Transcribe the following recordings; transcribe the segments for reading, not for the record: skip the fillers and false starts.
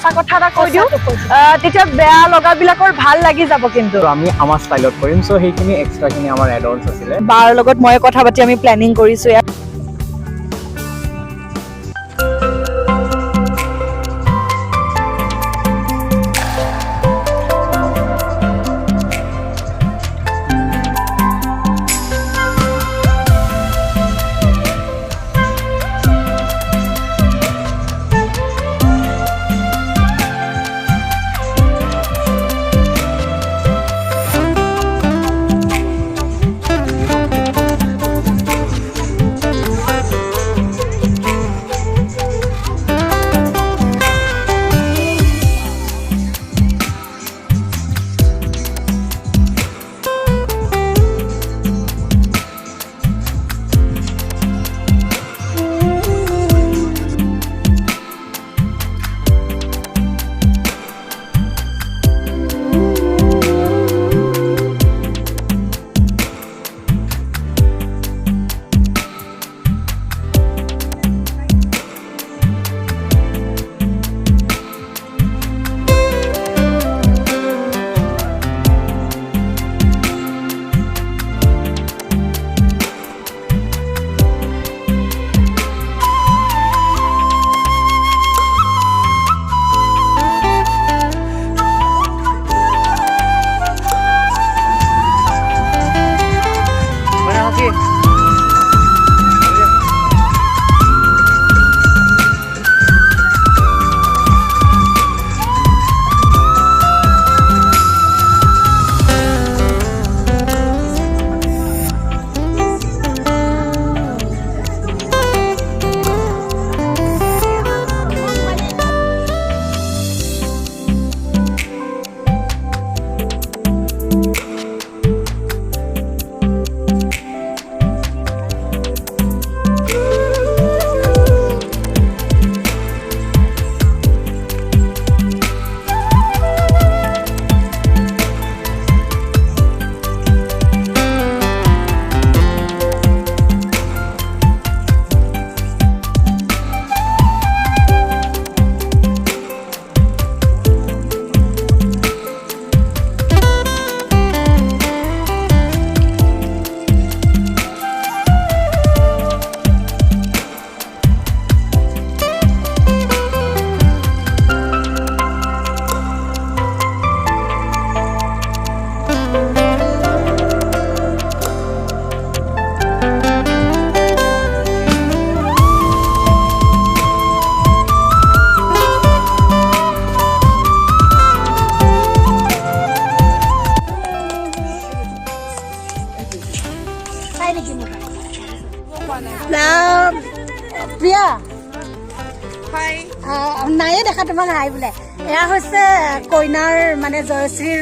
সঁচা কথা এটা কৈ দিওঁ তেতিয়া বেয়া লগাবিলাকৰ ভাল লাগি যাব কিন্তু আমি আমাৰ ষ্টাইলত কৰিম সো সেইখিনি এক্সট্ৰাখিনি আমাৰ এড অনছ আছিলে বাৰ লগত মই কথা পাতি আমি প্লেনিং কৰিছো প্ৰিয়া হাই নায়ে দেখা তোমাক হাই বোলে এয়া হৈছে কইনাৰ মানে জয়শ্ৰীৰ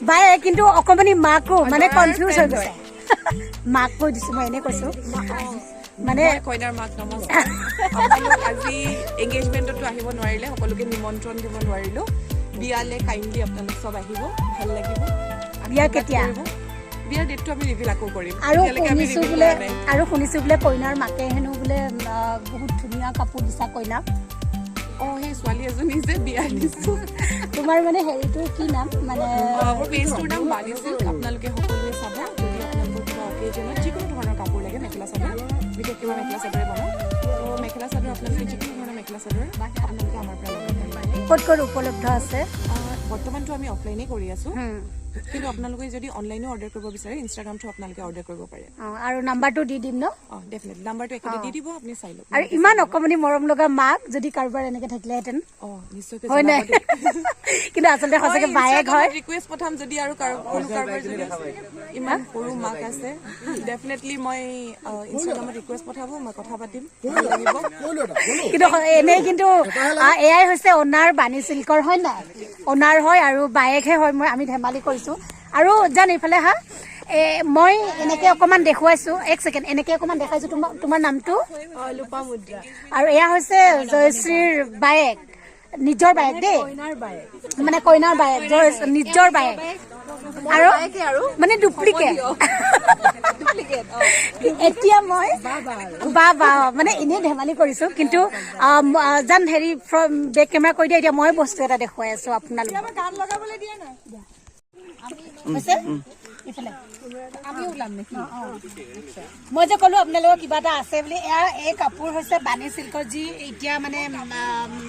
বায়ে কিন্তু অকমানি মাকো মানে কনফিউজ হৈ গৈছে মাক কৈ দিছো মই এনে কৈছো মানে কইনাৰ মাক নমস্কাৰ আপোনালোক আজি এংগেজমেণ্টতো আহিব নোৱাৰিলে সকলোকে নিমন্ত্ৰণ দিব নোৱাৰিলো বিয়ালে কাইণ্ডলি আপোনালোক সব আহিব ভাল লাগিব বিয়া কেতিয়া বিয়াৰ ডেটটো আমি ৰিভিল আকৌ কৰিম আৰু শুনিছো বোলে কইনাৰ মাকে হেনো বোলে বহুত ধুনীয়া কাপোৰ দিছা কইনাক সেই ছোৱালী এজনী যে বিয়া দিছো তোমাৰ মানে হেৰিটো কি নাম মানে মোৰ পেজটোৰ নাম বানি চিল্ক আপোনালোকে সকলোৱে চাব যদি আপোনালোকৰ কিবা অকেজনত যিকোনো ধৰণৰ কাপোৰ লাগে মেখেলা চাদৰ বিশেষকৈ মই মেখেলা চাদৰে বনাওঁ তো মেখেলা চাদৰ আপোনালোকে যিকোনো ধৰণৰ মেখেলা চাদৰ আপোনালোকে আমাৰ পৰা ল'ব পাৰিব ক'ত ক'ত উপলব্ধ আছে বৰ্তমানটো আমি অফলাইনে কৰি আছো কিন্তু আপোনালোকে যদি অনলাইনে অৰ্ডাৰ কৰিব বিচাৰে ইনষ্টাগ্ৰাম থ্ৰু আপোনালোকে অৰ্ডাৰ কৰিব পাৰে আৰু নাম্বাৰটো দি দিম ন ডেফিনেটলি নাম্বাৰটো এখানে দি দিব আপুনি চাই লওক আৰু ইমান অকমানি মৰম লগা মাক যদি কাৰোবাৰ এনেকে থাকিলেহেঁতেন নিশ্চয়কৈ হয় নাই কিন্তু আচলতে সঁচাকে বায়েক হয় ৰিকুৱেষ্ট পঠাম যদি আৰু কাৰোবাৰ যদি ইমান সৰু মাক আছে ডেফিনেটলি মই ইনষ্টাগ্ৰামত ৰিকুৱেষ্ট পঠাব মই কথা পাতিম কিন্তু এনেই কিন্তু এয়াই হৈছে অনাৰ বানি চিল্কৰ হয় নাই অনাৰ হয় আৰু বায়েকহে হয় মই আমি ধেমালি কৰিছো আৰু জান এইফালে হা মই এনেকে অকমান দেখুৱাইছো এক ছেকেণ্ড এনেকে অকমান দেখাইছো তোমাৰ নামটো লোপামুদ্ৰা আৰু এয়া হৈছে জয়শ্ৰীৰ বায়েক নিজৰ বায়েক দেই মানে কইনাৰ বায়েক নিজৰ বায়েক আৰু মানে ডুপ্লিকেট এতিয়া মই বা মানে এনেই ধেমালি কৰিছো কিন্তু জান হেৰি বেক কেমেৰা কৰি দিয়া এতিয়া মই বস্তু এটা দেখুৱাই আছো আপোনালোকক মই যে ক'লো আপোনালোকৰ কিবা এটা আছে বুলি এই কাপোৰ হৈছে বাণী চিল্কৰ যি এতিয়া মানে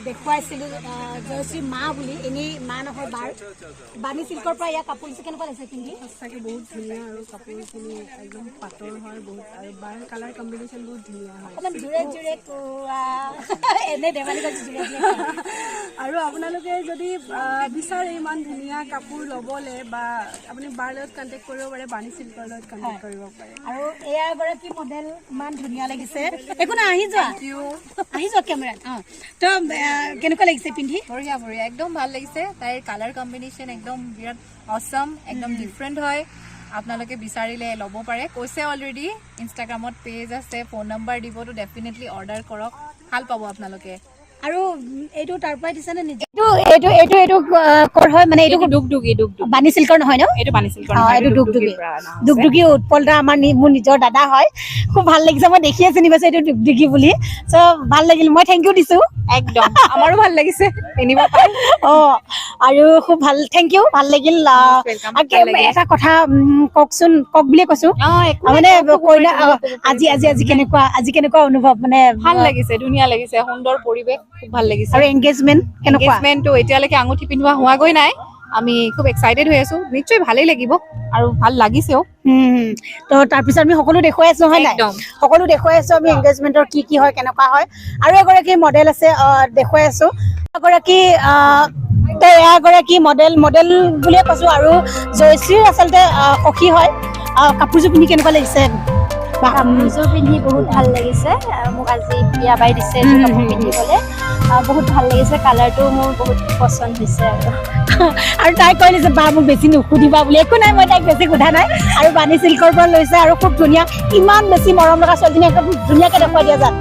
দেখুৱাইছিলো জয়শ্ৰী মা বুলি এনেই মা নহয় বাৰ বাণী চিল্কৰ পৰা ইয়াৰ কাপোৰ কেনেকুৱা লাগিছে পিন্ধি সঁচাকৈ বহুত ধুনীয়া আৰু কাপোৰখিনি একদম পাতল হয় বহুত আৰু বাৰ কালাৰ কম্বিনেশ্যন বহুত ধুনীয়া হয় অকণমান জোৰে এনেই ধেমালি কৰিছো জোৰে আৰু আপোনালোকে যদি বিচাৰে ইমান ধুনীয়া কাপোৰ ল'বলৈ বা আপুনি বাৰ লগত কণ্টেক্ট কৰিব পাৰে বাণী চিল্কৰ লগত কণ্টেক্ট কৰিব পাৰে আৰু এয়া এগৰাকী মডেল ইমান ধুনীয়া লাগিছে একো নাই আহি যোৱা কেমেৰাত তো কেনেকুৱা লাগিছে পিন্ধি বঢ়িয়া বঢ়িয়া একদম ভাল লাগিছে তাইৰ কালাৰ কম্বিনেশ্যন একদম বিৰাট অসম একদম ডিফাৰেণ্ট হয় আপোনালোকে বিচাৰিলে ল'ব পাৰে কৈছে অলৰেডি ইনষ্টাগ্ৰামত পেজ আছে ফোন নম্বৰ দিবতো ডেফিনেটলি অৰ্ডাৰ কৰক ভাল পাব আপোনালোকে আৰু এইটো তাৰ পৰাই দিছে নে নিজে এইটো কৰ হয় মানে এইটো দুগদুগী বাণী চিল্কৰ নহয় ন এইটো বাণী চিল্কৰ এইটো দুগদুগী উৎপল দা মোৰ নিজৰ দাদা হয় খুব ভাল লাগিছে মই দেখি আছো নিবাছে এইটো দুগদুগী বুলি চ' ভাল লাগিল মই থেংক ইউ দিছো একদম আমাৰো ভাল লাগিছে পিন্ধিব পাৰে আৰু খুব ভাল থেংক ইউ ভাল লাগিল এটা কথা কওকচোন কওক বুলিয়ে কৈছো মানে কইনা আজি কেনেকুৱা অনুভৱ মানে ভাল লাগিছে ধুনীয়া লাগিছে সুন্দৰ পৰিৱেশ খুব ভাল লাগিছে আৰু এংগেজমেণ্ট কেনেকুৱা এংগেজমেণ্টটো এতিয়ালৈকে আঙুঠি পিন্ধোৱা হোৱাগৈ নাই আমি খুব এক্সাইটেড হৈ আছো নিশ্চয় ভালেই লাগিব আৰু ভাল লাগিছেও তো তাৰপিছত আমি সকলো দেখুৱাই আছো হয় নাই সকলো দেখুৱাই আছো আমি এংগেজমেণ্টৰ কি হয় কেনেকুৱা হয় আৰু এগৰাকী মডেল আছে দেখুৱাই আছো এগৰাকী মডেল বুলিয়ে কৈছো আৰু জয়শ্ৰীৰ আচলতে সখী হয় কাপোৰযোৰ পিন্ধি কেনেকুৱা লাগিছে কাপোৰযোৰ পিন্ধি বহুত ভাল লাগিছে মোক আজি বিয়া বাই দিছে কাপোৰ পিন্ধিবলৈ বহুত ভাল লাগিছে কালাৰটো মোৰ বহুত পচন্দ হৈছে আৰু তাই কৈলে যে বা মোক বেছি নুসুধিবা বুলি একো নাই মই তাইক বেছি সোধা নাই আৰু বাণী চিল্কৰ পৰা লৈছে আৰু খুব ধুনীয়া ইমান বেছি মৰম লগা ছোৱালীজনী একদম ধুনীয়াকৈ দেখুৱাই দিয়া যাত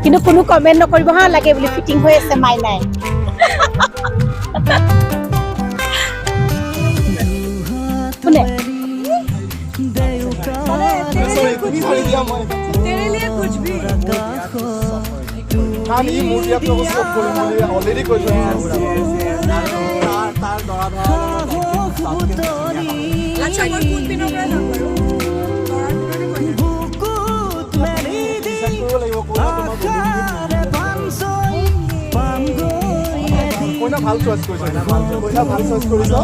কিন্তু কোনো কমেণ্ট নকৰিব হা লাগে বুলি ফিটিং হৈ আছে মাই নাই কোনে আমি মুভি আপোনালোকক চব কৰিম বুলি অলৰেডি কৈছো কইনা ভাল চইচ কৰিছে কইনা ভাল চইচ কৰিছ কৰিছো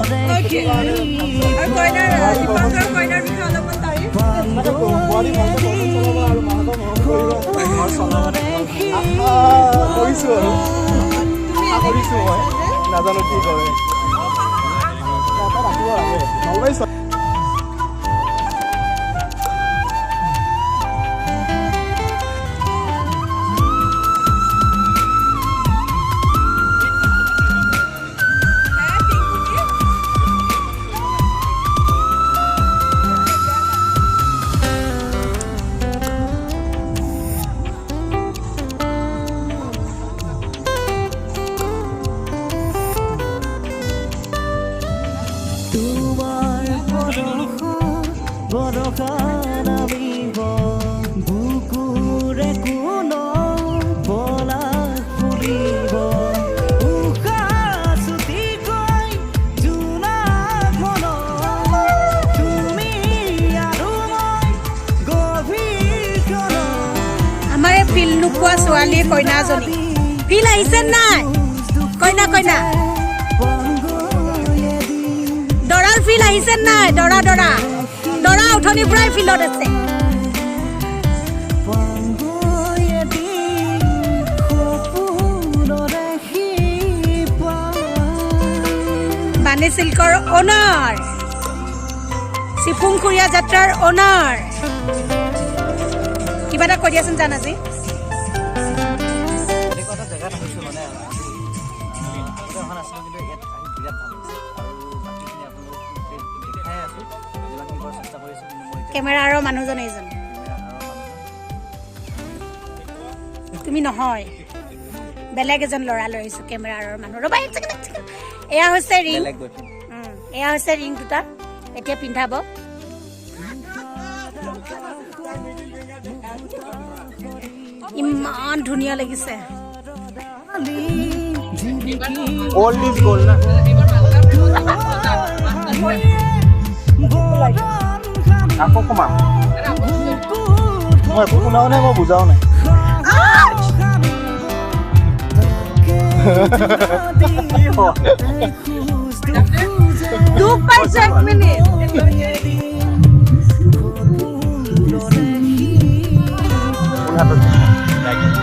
আৰু কৰিছো মই নাজানো কি কৰে ৰাখিব লাগে অলৱেজ ছোৱালীৰ কইনাজনী ফিল আহিছে নাই কইনা দৰাৰ ফিল আহিছে নাই দৰা উঠনিৰ পৰাই ফিলত আছে বাণী চিল্কৰ অনাৰ চিপুংখুৰীয়া যাত্ৰাৰ অনাৰ কিবা এটা কৈ দিয়াচোন জান আজি কেমেৰা আৰু মানুহজন এইজন তুমি নহয় বেলেগ এজন ল'ৰা লৈ আহিছো কেমেৰা আৰু মানুহ ৰ'বা এয়া হৈছে ৰিং দুটা এতিয়া পিন্ধাব ইমান ধুনীয়া লাগিছে Old is gold na. Ako kumam. মই একো শুনাও নাই মই বুজাও নাই দুখ পাইছো 1 মিনিট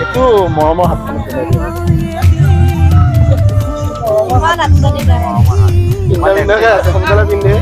এইটো মৰমৰ হাতখন আছে সোনকালে পিন্ধে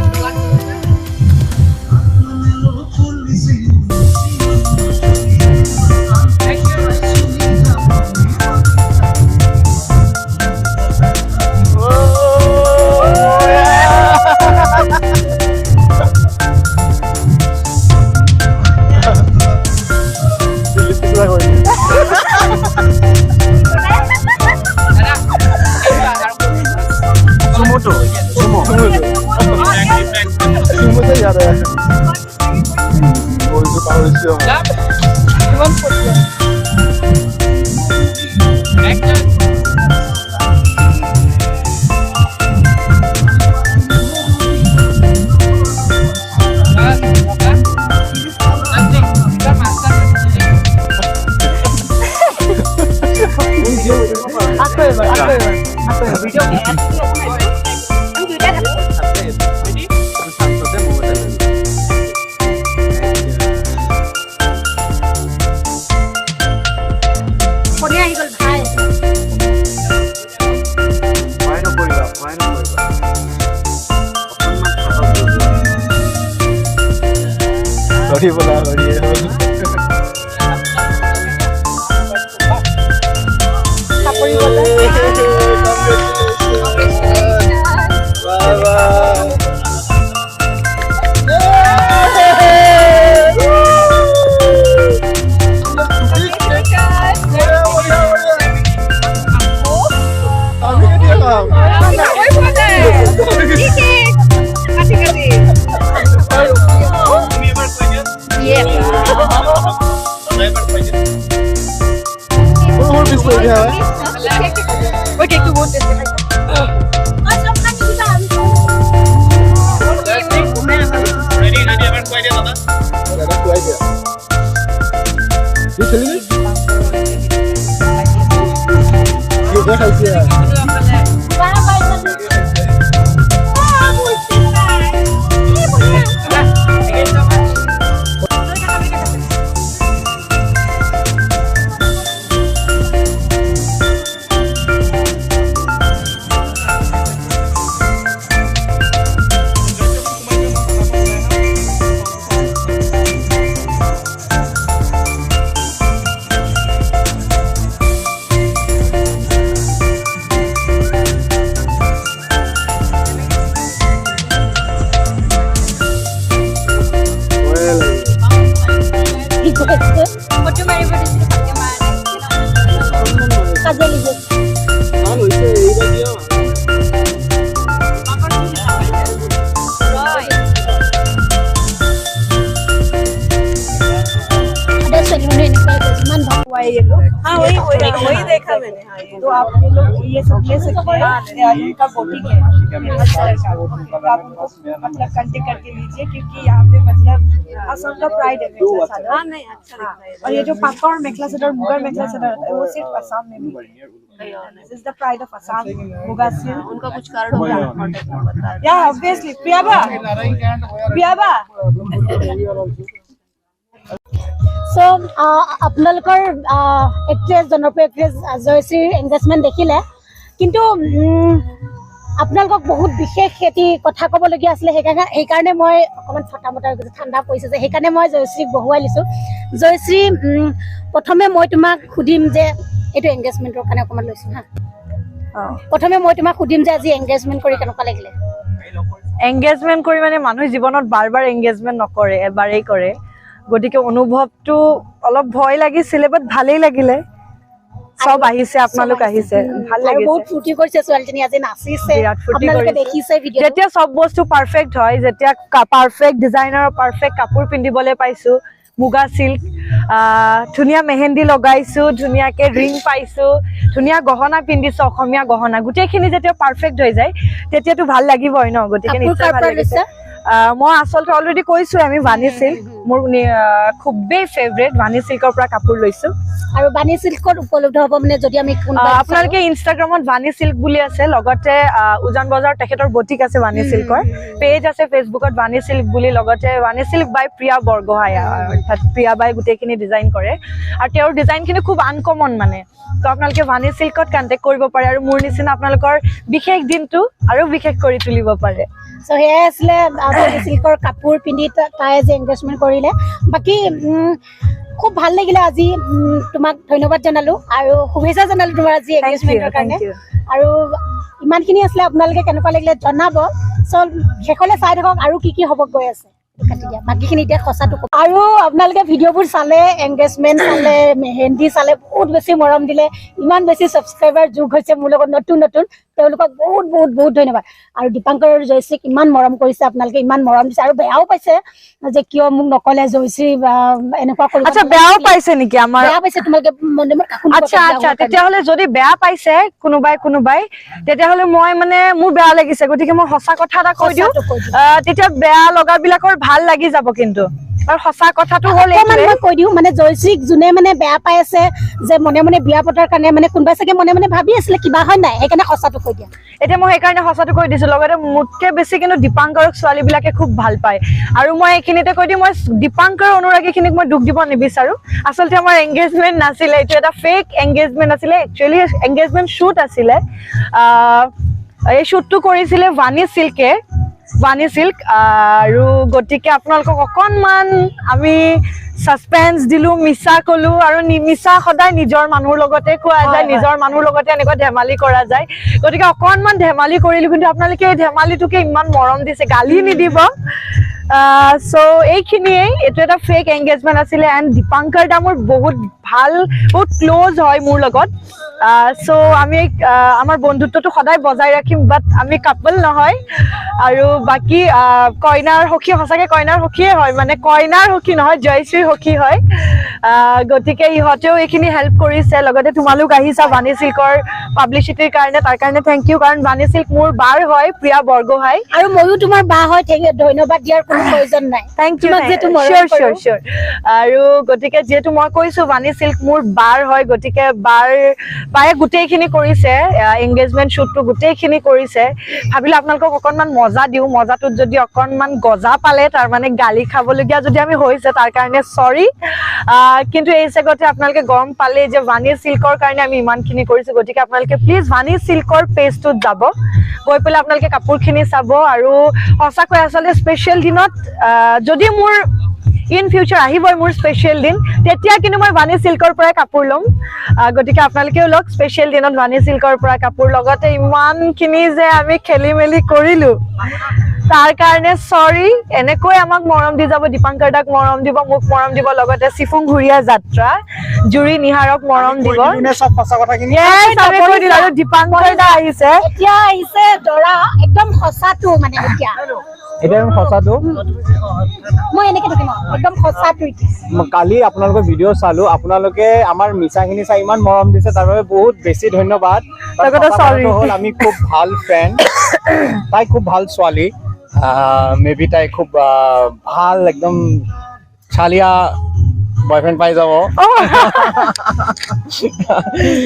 वही देखा मैंने तो आप ये लोग ये सब ले सकते हैं उनका वोटिंग है अच्छा तो आप उनको मतलब कांटेक्ट करके लीजिए क्योंकि यहाँ पे मतलब असम का प्राइड है नहीं अच्छा और ये जो पाका और मेखला चादर मुगर मेखला चादर होता है वो सिर्फ असम में भी this is the pride of Assam muga silk उनका कुछ कारण होगा या ऑब्वियसली प्रियाबा সো আপোনালোকৰ এক্ট্ৰেছ জনপ্ৰিয় এক্ট্ৰেছ জয়শ্ৰীৰ এংগেজমেণ্ট দেখিলে কিন্তু আপোনালোকক বহুত বিশেষ এটি কথা ক'বলগীয়া আছিলে সেইকাৰণে মই অকণমান ছটা মটা ঠাণ্ডা পৰিছে যে সেইকাৰণে মই জয়শ্ৰীক বহুৱাই লৈছোঁ জয়শ্ৰী প্ৰথমে মই তোমাক সুধিম যে এইটো এংগেজমেণ্টৰ কাৰণে অকণমান লৈছোঁ হা প্ৰথমে মই তোমাক সুধিম যে আজি এংগেজমেণ্ট কৰি কেনেকুৱা লাগিলে এংগেজমেণ্ট কৰি মানে মানুহে জীৱনত বাৰ বাৰ এংগেজমেণ্ট নকৰে এবাৰেই কৰে গতিকে অনুভৱটো অলপ ভয় লাগিছিলে বাট ভালেই লাগিলে সব আহিছে আপোনালোক আহিছে ভাল আৰু লাগিছে বহুত ফূৰ্তি কৰিছে ছোৱালীজনী আজি নাচিছে বিৰাট ফূৰ্তি আপোনালোকে কৰিছে। দেখিছে ভিডিঅ' যেতিয়া সব বস্তু পাৰফেক্ট হয় যেতিয়া পাৰফেক্ট ডিজাইনাৰৰ পাৰফেক্ট কাপোৰ পিন্ধিবলৈ পাইছো মুগা সিল্ক ধুনীয়া মেহেন্দি লগাইছো ধুনীয়াকে ৰিং পাইছো ধুনীয়া গহনা পিন্ধিছো অসমীয়া গহনা গোটেইখিনি যেতিয়া পাৰফেক্ট হৈ যায় তেতিয়াতো ভাল লাগিবই ন গতিকে কাপোৰ নিশ্চয় ভাল কাৰ পৰা লাগিছে লৈছা? মই আচলতে অলৰেডি কৈছো আমি ভানি সিল্ক মোৰ খুবেই ফেভৰেট ভানি সিল্কৰ পৰা কাপোৰ লৈছো আৰু বাণী চিল্কত উপলব্ধ হ'ব মানে যদি আমি আপোনালোকে ইনষ্টাগ্ৰামত ভানি সিল্ক বুলি আছে লগতে উজান বজাৰ তেখেতৰ বুটিক আছে ভানি সিল্কৰ পেজ আছে ফেচবুকত ভানি সিল্ক বুলি লগতে ভানি সিল্ক বাই প্ৰিয়া বৰগোহাঁই অৰ্থাৎ প্ৰিয়া বাই গোটেইখিনি ডিজাইন কৰে আৰু তেওঁৰ ডিজাইনখিনি খুব আনকমন মানে তো আপোনালোকে ভানি সিল্কত কণ্টেক্ট কৰিব পাৰে আৰু মোৰ নিচিনা আপোনালোকৰ বিশেষ দিনটো আৰু বিশেষ কৰি তুলিব পাৰে চ' সেয়াই আছিলে বাণী চিল্কৰ কাপোৰ পিন্ধি তাই যে এংগেজমেণ্ট কৰিলে বাকী খুব ভাল লাগিলে আজি তোমাক ধন্যবাদ জনালো আৰু শুভেচ্ছা জনালো তোমাৰ আজি এংগেজমেণ্টৰ কাৰণে আৰু ইমানখিনি আছিলে আপোনালোকে কেনেকুৱা লাগিলে জনাব চ' শেষলৈ চাই থাকক আৰু কি হ'ব গৈ আছে বাকীখিনি এতিয়া সঁচাটো ক'ব আৰু আপোনালোকে ভিডিঅ'বোৰ চালে এংগেজমেণ্ট চালে মেহেন্দি চালে বহুত বেছি মৰম দিলে ইমান বেছি ছাবস্ক্ৰাইবাৰ যোগ হৈছে মোৰ লগত নতুন তেওঁলোকক বহুত বহুত বহুত ধন্যবাদ আৰু দীপাংকৰ আৰু জয়শ্ৰীক ইমান মৰম কৰিছে আপোনালোকে ইমান মৰম দিছে আৰু বেয়াও পাইছে যে কিয় মোক নকলে জয়শ্ৰী এনেকুৱা কৰিব আচ্ছা বেয়াও পাইছে নেকি আমাৰ বেয়া পাইছে তোমালোকে আচ্ছা আচ্ছা তেতিয়াহ'লে যদি বেয়া পাইছে কোনোবাই তেতিয়াহ'লে মই মানে মোৰ বেয়া লাগিছে গতিকে মই সঁচা কথা এটা কৈ দিওঁ তেতিয়া বেয়া লগাবিলাকৰ ভাল লাগি যাব কিন্তু আৰু সঁচা কথাটো হ'ল মই কৈ দিওঁ মানে জয়শ্ৰীক যোনে মানে বেয়া পাই আছে যে মনে মনে বিয়া পতাৰ কাৰণে মানে কোনোবাই চাগে মনে মনে ভাবি আছিলে কিবা হয় নাই সেইকাৰণে সঁচাটো কৈ দিয়া এতিয়া মই সেইকাৰণে সঁচাটো কৈ দিছো লগতে মোতকে বেছি কিন্তু দীপাংকৰক ছোৱালীবিলাকে খুব ভাল পায় আৰু মই এইখিনিতে কৈ দিওঁ মই দীপাংকৰ অনুৰাগীখিনিক মই দুখ দিব নিবিচাৰো আচলতে আমাৰ এংগেজমেণ্ট নাছিলে এইটো এটা ফেক এংগেজমেণ্ট আছিলে একচুৱেলি এংগেজমেণ্ট শ্বুট আছিলে এই শ্বুটটো কৰিছিলে ভানি সিল্ক আৰু গতিকে আপোনালোকক অকণমান আমি সাসপেন্স দিলো মিছা কলো আৰু মিছা সদায় নিজৰ মানুহৰ লগতে কোৱা যায় নিজৰ মানুহৰ লগতে এনেকুৱা ধেমালি কৰা যায় গতিকে অকণমান ধেমালি কৰিলো কিন্তু আপোনালোকে এই ধেমালিটোকে ইমান মৰম দিছে গালি নিদিব সো এইখিনিয়ে এইটো এটা ফেক এংগেজমেণ্ট আছিলে এণ্ড দীপাংকৰ দা মোৰ বহুত ভাল বহুত ক্লোজ হয় মোৰ লগত সো আমি আমাৰ বন্ধুত্বটো সদায় বজাই ৰাখিম বাট আমি কাপল নহয় আৰু বাকি কইনাৰ সখী সঁচাকে কইনাৰ সখীয়ে হয় মানে কইনাৰ সখী নহয় জয়শ্ৰীৰ সখী হয় গতিকে ইহঁতেও এইখিনি হেল্প কৰিছে লগতে তোমালোক আহিছা ভানি চিল্কৰ পাব্লিচিটিৰ কাৰণে তাৰ কাৰণে থেংক ইউ কাৰণ ভানি চিল্ক মোৰ বাৰ হয় প্ৰিয়া বৰগোহাঁই আৰু ময়ো তোমাৰ বা হয় ধন্যবাদ দিয়াৰ কোনো প্ৰয়োজন নাই থেংক ইউ চিয়ৰ আৰু গতিকে যিহেতু মই কৈছো ভানি চিল্ক মোৰ বাৰ হয় গতিকে বায়ে গোটেইখিনি কৰিছে এংগেজমেণ্ট শ্বুটটো গোটেইখিনি কৰিছে ভাবিলে আপোনালোকক অকণমান মজা দিওঁ মজাটোত যদি অকণমান গজা পালে তাৰ মানে গালি খাবলগীয়া যদি আমি হৈছে তাৰ কাৰণে চৰি কিন্তু এই চেগতে আপোনালোকে গম পালে যে ভানি চিল্কৰ কাৰণে আমি ইমানখিনি কৰিছো গতিকে আপোনালোকে প্লিজ ভানি চিল্কৰ পেজটোত যাব গৈ পেলাই আপোনালোকে কাপোৰখিনি চাব আৰু সঁচাকৈ আচলতে স্পেচিয়েল দিনত যদি মোৰ ইন ফিউচাৰ আহিবই মোৰ স্পেচিয়েল দিন তেতিয়া কিন্তু মই ভানি চিল্কৰ পৰাই কাপোৰ ল'ম গতিকে আপোনালোকেও লওক স্পেচিয়েল দিনত ভানি চিল্কৰ পৰা কাপোৰ লগতে ইমানখিনি যে আমি খেলি মেলি কৰিলো তাৰ কাৰণে চৰি এনেকৈ আমাক মৰম দি যাব দীপাংকৰ দাক মৰম দিব মোক মৰম দিব লগতে চিফুং ঘূৰিয়া যাত্ৰা জুৰি নিহাৰক মৰম দিব চব সঁচা কথাখিনি আৰু দীপাংকৰ দা আহিছে এতিয়া আহিছে দৰা একদম সঁচাটো মানে এতিয়া সঁচাটো মই এনেকে থাকিম একদম সঁচাটো কালি আপোনালোকৰ ভিডিঅ' চালো আপোনালোকে আমাৰ মিছাখিনি চাই ইমান মৰম দিছে তাৰ বাবে বহুত বেছি ধন্যবাদ হ'ল আমি খুব ভাল ফ্ৰেণ্ড তাই খুব ভাল ছোৱালী মেবি তাই খুব ভাল একদম চালিয়া বয়ফ্ৰেণ্ড পাই যাব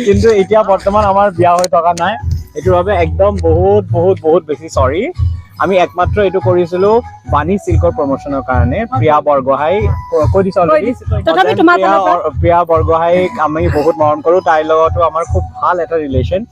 কিন্তু এতিয়া বৰ্তমান আমাৰ বিয়া হৈ থকা নাই এইটোৰ বাবে একদম বহুত বহুত বহুত বেছি চৰি আমি একমাত্ৰ এইটো কৰিছিলো ভানি চিল্কৰ প্ৰমোচনৰ কাৰণে প্ৰিয়া বৰগোহাঁই কৈ দিছো প্ৰিয়া বৰগোহাঁইক আমি বহুত মৰম কৰো তাইৰ লগতো আমাৰ খুব ভাল এটা ৰিলেশ্যন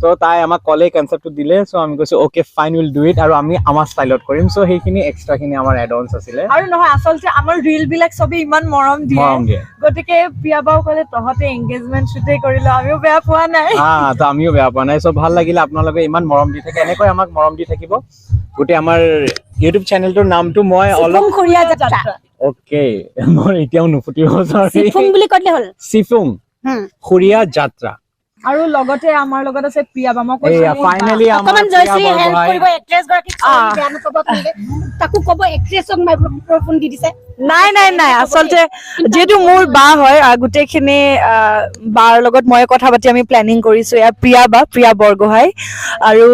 সো তাই আমাক কলে কনচেপ্টটো দিলে সো আমি কৈছো okay fine will do it আৰু আমি আমাৰ ষ্টাইলত কৰিম সো সেইখিনি এক্সট্ৰাখিনি আমাৰ এডঅনছ আছিলে আৰু নহয় আচলতে আমাৰ ৰিল বিলাক সবে ইমান মৰম দিয়ে গতিকে প্ৰিয়া বাও কলে তহঁতে এংগেজমেণ্ট শ্বুটে কৰিলো আমিও বেয়া পোৱা নাই তো আমিও বেয়া পোৱা নাই সো ভাল লাগিলে আপোনালোকে ইমান মৰম দি থাকে এনেকৈ আমাক মৰম দি থাকিব গোটেই আমাৰ ইউটিউব চেনেলটোৰ নামটো মই অলপ ওকে মোৰ এতিয়াও নুফুটিব চৰি চিফুং বুলি ক'লে হ'ল চিফুং খুৰীয়া যাত্ৰা আৰু লগতে আমাৰ লগত আছে প্ৰিয়াবা মই এয়া ফাইনেলি আমাৰ অকমান জয়শ্ৰী প্ৰিয়া হেল্প বৰগোহাঁই কৰিব এক্ট্ৰেছ গৰাকীক বেয়া নাপাব আপোনালোকে তাকো ক'ব এক্ট্ৰেছক মাইক্ৰফোন দি দিছে নাই আচলতে যেহেতু মোৰ বা হয় গোটেইখিনি বাৰ লগত মই কথা পাতি আমি প্লেনিং কৰিছো এয়া প্ৰিয়া বৰগোহাঁই আৰু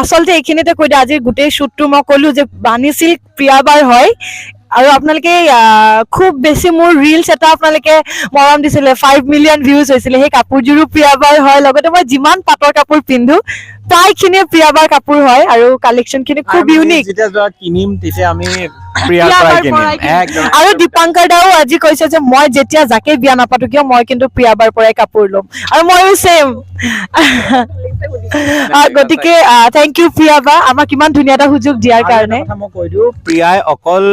আচলতে এইখিনিতে কৈ দিওঁ আজি গোটেই শ্বুটটো মই ক'লো যে বাণী চিল্ক প্ৰিয়াবাৰ হয় আৰু আপোনালোকে খুব বেছি মোৰ ৰিলছ এটা আপোনালোকে মৰম দিছিলে 5 মিলিয়ন ভিউজ হৈছিলে সেই কাপোৰযোৰো প্ৰিয়াবাৰ হয় লগতে মই যিমান পাটৰ কাপোৰ পিন্ধো প্ৰায়খিনিয়ে প্ৰিয়াবাৰ কাপোৰ হয় আৰু কালেকশ্যন খিনি খুব ইউনিক যেতিয়া যোৱা কিনিম তেতিয়া আমি প্ৰিয়াৰ পৰাই কিনিম একদম আৰু দীপাংকৰ দাও আজি কৈছে যে মই যেতিয়া যাকে বিয়া নাপাতো কিয় মই কিন্তু প্ৰিয়াবাৰ পৰাই কাপোৰ ল'ম আৰু ময়ো ছেম গতিকে থেংক ইউ প্ৰিয়াবা আমাক ইমান ধুনীয়া এটা সুযোগ দিয়াৰ কাৰণে মই কৈ দিওঁ প্ৰিয়াই অকল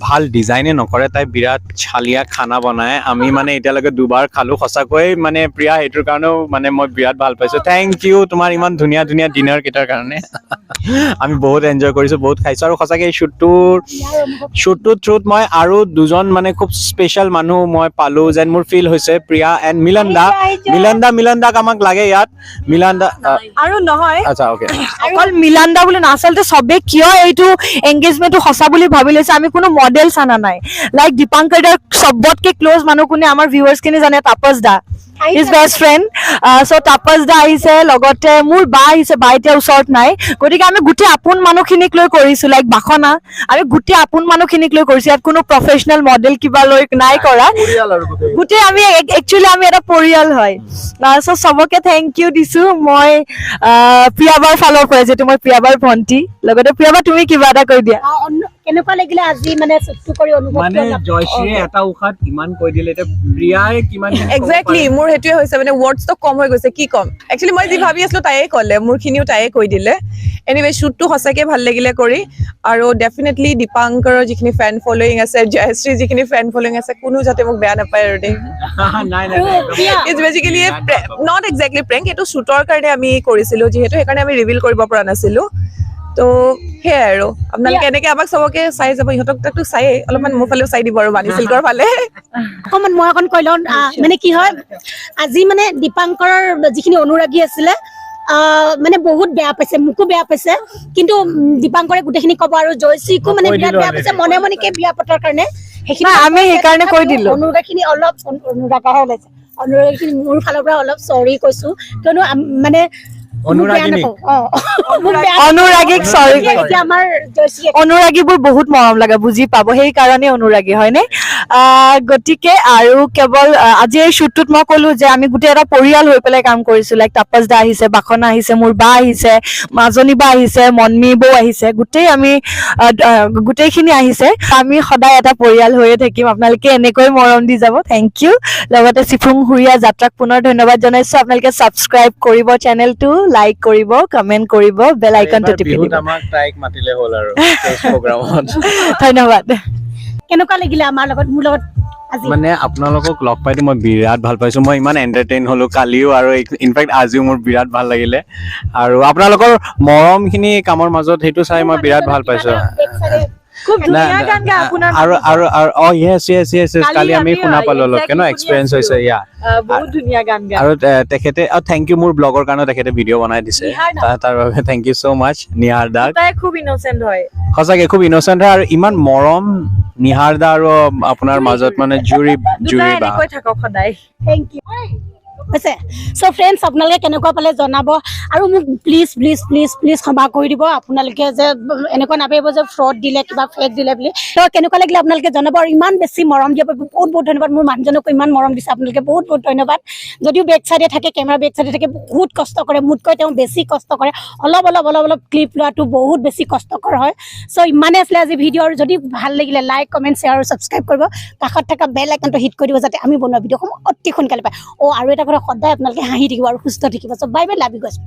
ভাল ডিজাইনে নকৰে তাই বিৰাট চালিয়া খানা বনায় আমি মানে এতিয়ালৈকে দুবাৰ খালো সঁচাকৈ মানে প্ৰিয়া সেইটোৰ কাৰণেও মানে মই বিৰাট ভাল পাইছো থেংক ইউ তোমাৰ ইমান ধুনীয়া ধুনীয়া ডিনাৰ কেইটাৰ কাৰণে আমি বহুত এনজয় কৰিছো বহুত খাইছো আৰু সঁচাকৈ এই শ্বুটটোৰ থ্ৰুত মই আৰু দুজন মানে খুব স্পেচিয়েল মানুহ মই পালো যেন মোৰ ফিল হৈছে প্ৰিয়া এণ্ড মিলন দাক আমাক লাগে ইয়াত মিলন দা আৰু নহয় আচ্ছা অকে অকল মিলন দা বুলি না আচলতে চবে কিয় এইটো এংগেজমেণ্টটো সঁচা বুলি ভাবি লৈছে আমি কোনো মডেল চানা নাই লাইক দীপাংকৰ দাৰ চবতকে ক্ল'জ মানুহ কোনে আমাৰ ভিউৱাৰ্ছ খিনি জানে তাপস দা ইজ বেষ্ট ফ্ৰেণ্ড চ' তাপস দা আহিছে লগতে মোৰ বা আহিছে বা এতিয়া ওচৰত নাই গতিকে আমি গোটেই আপোন মানুহখিনিক লৈ কৰিছো লাইক বাসনা আমি গোটেই আপোন মানুহখিনিক লৈ কৰিছো ইয়াত কোনো প্ৰফেচনেল মডেল কিবা লৈ নাই কৰা গোটেই আমি একচুৱেলি আমি এটা পৰিয়াল হয় চ' চবকে থেংক ইউ দিছো মই প্ৰিয়াবাৰ ফালৰ পৰা যিহেতু মই প্ৰিয়াবাৰ ভণ্টি লগতে প্ৰিয়াবা তুমি কিবা এটা কৈ দিয়া কেনেকুৱা লাগিলে আজি মানে শ্বুটটো কৰি অনুভৱ মানে জয়শ্ৰীয়ে এটা উশাত ইমান কৈ দিলে এতিয়া প্ৰিয়াই কিমান একজেক্টলি মোৰ সেইটোৱে হৈছে মানে ৱৰ্ডছটো কম হৈ গৈছে কি ক'ম একচুৱেলি মই যি ভাবি আছিলো তাইয়ে ক'লে মোৰখিনিও তাইয়ে কৈ দিলে এনিৱে শ্বুটটো সঁচাকৈ ভাল লাগিলে কৰি আৰু ডেফিনেটলি দীপাংকৰৰ যিখিনি ফেন ফলোয়িং আছে জয়শ্ৰীৰ যিখিনি ফেন ফলোয়িং আছে কোনো যাতে মোক বেয়া নাপায় আৰু দেই নাই it's basically not exactly prank এইটো শ্বুটৰ কাৰণে আমি কৰিছিলো যিহেতু সেইকাৰণে আমি ৰিভিল কৰিব পৰা নাছিলো তো সেয়াই আৰু আপোনালোকে এনেকে আমাক চবকে চাই যাব ইহঁতক তাকতো চায়েই অলপমান মোৰ ফালেও চাই দিব আৰু বাণী চিল্কৰ ফালে অকণমান মই অকণ কৈ লওঁ মানে কি হয় আজি মানে দীপাংকৰৰ যিখিনি অনুৰাগী আছিলে মানে বহুত বেয়া পাইছে মোকো বেয়া পাইছে কিন্তু দীপাংকৰে গোটেইখিনি ক'ব আৰু জয়শ্ৰীকো মানে বিৰাট বেয়া পাইছে মনে মনেকে বিয়া পতাৰ কাৰণে সেইখিনি আমি সেইকাৰণে কৈ দিলো অনুৰাগীখিনি অলপ অনুৰাগাহে ওলাইছে অনুৰাগীখিনি মোৰ ফালৰ পৰা অলপ চৰি কৈছো কিয়নো মানে অনুৰাগীক চৰি অনুৰাগীবোৰ বহুত মৰম লাগে বুজি পাব সেইকাৰণে অনুৰাগী হয়নে গতিকে আৰু কেৱল আজি এই শ্বুটটোত মই ক'লো যে আমি গোটেই এটা পৰিয়াল হৈ পেলাই কাম কৰিছো লাইক তাপস দা আহিছে বাসনা আহিছে মোৰ বা আহিছে মাজনী বা আহিছে মনমি বৌ আহিছে গোটেই আমি গোটেইখিনি আহিছে আমি সদায় এটা পৰিয়াল হৈয়ে থাকিম আপোনালোকে এনেকৈ মৰম দি যাব থেংক ইউ লগতে চিফুং হুৰীয়া যাত্ৰাক পুনৰ ধন্যবাদ জনাইছো আপোনালোকে ছাবস্ক্ৰাইব কৰিব চেনেলটো লাইক কৰিব কমেন্ট কৰিব বেল আইকনটো টিপি দিব আমাক তাইক মাতিলে হ'ল আৰু প্ৰগ্ৰামত ধন্যবাদ কেনেকুৱা লাগিলে আমাৰ লগত মোৰ লগত আজি মানে আপোনালোকক লগ পাইতো মই বিৰাট ভাল পাইছো মই ইমান এণ্টাৰটেইন হলো কালিও আৰু ইনফেক্ট আজিও মোৰ বিৰাট ভাল লাগিলে আৰু আপোনালোকৰ মৰমখিনি কামৰ মাজত সেইটো চাই মই বিৰাট ভাল পাইছো খুব ধুনীয়া গান গায় আপোনাৰ আৰু yes কালি আমি শুনা পালো অলপকে ন এক্সপেৰিয়েন্স হৈছে বহুত ধুনীয়া গান গায় আৰু তেখেতে থেংক ইউ মোৰ ব্লগৰ কাৰণে তেখেতে ভিডিঅ' বনাই দিছে তাৰ বাবে থেংক ইউ ছ' মাচ নিহাৰ দাক তাই খুব ইন'চেণ্ট হয় সঁচাকে খুব ইন'চেণ্ট হয় আৰু ইমান মৰম নিহাৰ দা আৰু আপোনাৰ মাজত মানে জুৰি বা এনেকৈ থাকক সদায় থেংক ইউ হৈছে চ' ফ্ৰেণ্ডছ আপোনালোকে কেনেকুৱা পালে জনাব আৰু মোক প্লিজ ক্ষমা কৰি দিব আপোনালোকে যে এনেকুৱা নাভাবিব যে ফ্ৰড দিলে কিবা ফেক দিলে বুলি তো কেনেকুৱা লাগিলে আপোনালোকে জনাব আৰু ইমান বেছি মৰম দিয়া বহুত ধন্যবাদ মোৰ মানুহজনকো ইমান মৰম দিছে আপোনালোকে বহুত ধন্যবাদ যদিও বেক চাইডে থাকে কেমেৰা বেক চাইডে থাকে বহুত কষ্ট কৰে মোতকৈ তেওঁ বেছি কষ্ট কৰে অলপ ক্লিপ লোৱাটো বহুত বেছি কষ্টকৰ হয় চ' ইমানে আছিলে আজি ভিডিঅ' আৰু যদি ভাল লাগিলে লাইক কমেণ্ট শ্বেয়াৰ আৰু ছাবস্ক্ৰাইব কৰিব কাষত থকা বেল আইকনটো হিট কৰি দিব যাতে আমি বনোৱা ভিডিঅ'সমূহ অতি সোনকালে পায় আৰু এটা কথা সদায় আপোনালোকে হাঁহি থাকিব আৰু সুস্থ থাকিব চ' bye bye love you guys